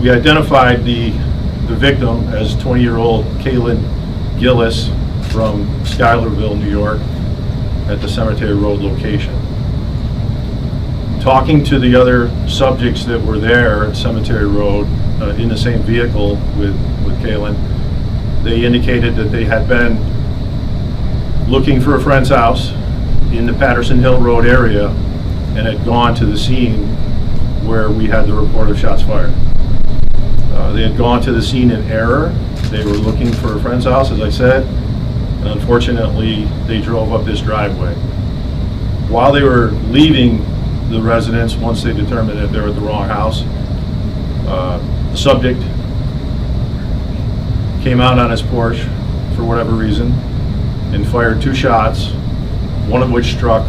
We identified the victim as 20-year-old Kaylin Gillis from Schuylerville, New York, at the Cemetery Road location. Talking to the other subjects that were there at Cemetery Road in the same vehicle with Kaylin, they indicated that they had been looking for a friend's house in the Patterson Hill Road area and had gone to the scene where we had the report of shots fired. They had gone to the scene in error. They were looking for a friend's house, as I said, and unfortunately they drove up this driveway. While they were leaving the residence, once they determined that they were at the wrong house, the subject came out on his porch for whatever reason and fired 2 shots, one of which struck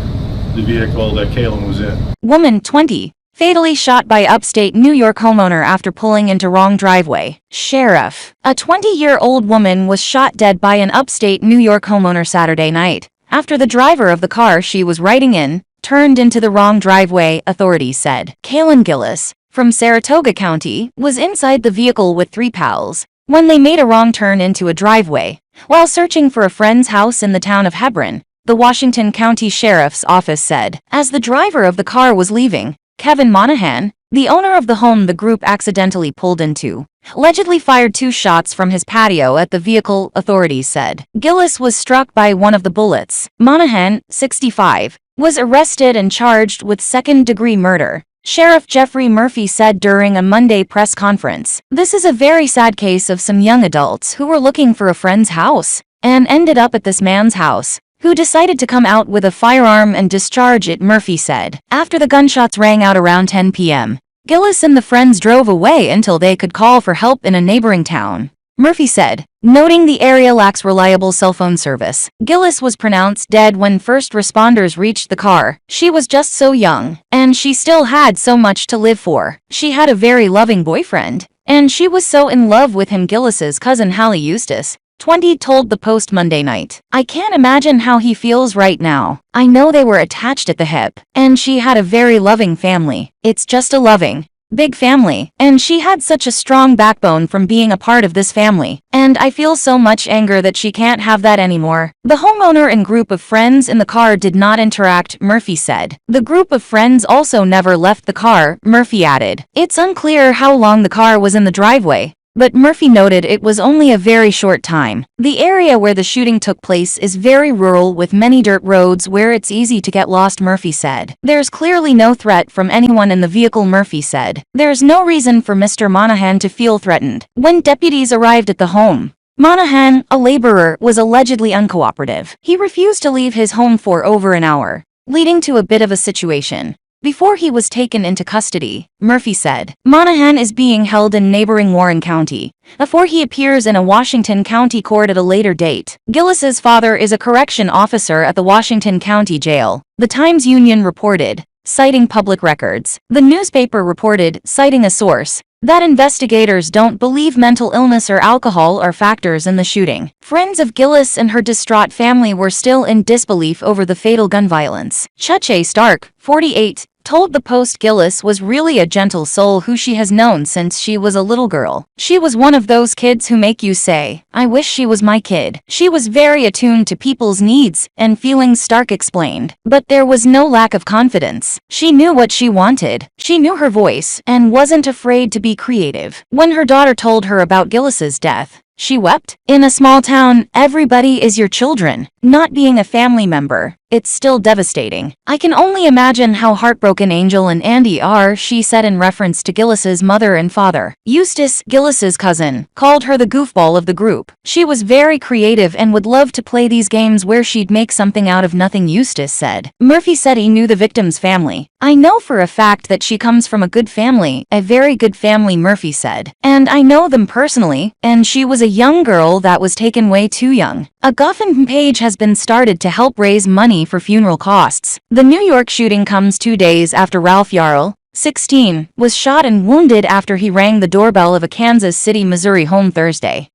the vehicle that Kaylin was in. Woman 20, fatally shot by upstate New York homeowner after pulling into wrong driveway. Sheriff. A 20-year-old woman was shot dead by an upstate New York homeowner Saturday night after the driver of the car she was riding in turned into the wrong driveway, authorities said. Kaylin Gillis, from Saratoga County, was inside the vehicle with 3 pals when they made a wrong turn into a driveway while searching for a friend's house in the town of Hebron, the Washington County Sheriff's Office said. As the driver of the car was leaving, Kevin Monahan, the owner of the home the group accidentally pulled into, allegedly fired 2 shots from his patio at the vehicle, authorities said. Gillis was struck by one of the bullets. Monahan, 65, was arrested and charged with second-degree murder, Sheriff Jeffrey Murphy said during a Monday press conference. This is a very sad case of some young adults who were looking for a friend's house and ended up at this man's house, who decided to come out with a firearm and discharge it, Murphy said. After the gunshots rang out around 10 p.m., Gillis and the friends drove away until they could call for help in a neighboring town, Murphy said, noting the area lacks reliable cell phone service. Gillis was pronounced dead when first responders reached the car. She was just so young, and she still had so much to live for. She had a very loving boyfriend, and she was so in love with him, Gillis's cousin Hallie Eustace, 20, told the Post Monday night. I can't imagine how he feels right now. I know they were attached at the hip, and she had a very loving family. It's just a loving, big family, and she had such a strong backbone from being a part of this family, and I feel so much anger that she can't have that anymore. The homeowner and group of friends in the car did not interact, Murphy said. The group of friends also never left the car, Murphy added. It's unclear how long the car was in the driveway, but Murphy noted it was only a very short time. The area where the shooting took place is very rural with many dirt roads where it's easy to get lost, Murphy said. There's clearly no threat from anyone in the vehicle, Murphy said. There's no reason for Mr. Monahan to feel threatened. When deputies arrived at the home, Monahan, a laborer, was allegedly uncooperative. He refused to leave his home for over an hour, leading to a bit of a situation before he was taken into custody, Murphy said. Monahan is being held in neighboring Warren County before he appears in a Washington County court at a later date. Gillis's father is a correction officer at the Washington County Jail, the Times-Union reported, citing public records. The newspaper reported, citing a source, that investigators don't believe mental illness or alcohol are factors in the shooting. Friends of Gillis and her distraught family were still in disbelief over the fatal gun violence. Chuche Stark, 48, told the Post Gillis was really a gentle soul who she has known since she was a little girl. She was one of those kids who make you say, I wish she was my kid. She was very attuned to people's needs and feelings, Stark explained. But there was no lack of confidence. She knew what she wanted. She knew her voice and wasn't afraid to be creative. When her daughter told her about Gillis's death, she wept. In a small town, everybody is your children. Not being a family member, it's still devastating. I can only imagine how heartbroken Angel and Andy are, she said in reference to Gillis's mother and father. Eustace, Gillis's cousin, called her the goofball of the group. She was very creative and would love to play these games where she'd make something out of nothing, Eustace said. Murphy said he knew the victim's family. I know for a fact that she comes from a good family, a very good family, Murphy said. And I know them personally, and she was a young girl that was taken way too young. A GoFundMe page has been started to help raise money for funeral costs. The New York shooting comes 2 days after Ralph Yarl, 16, was shot and wounded after he rang the doorbell of a Kansas City, Missouri home Thursday.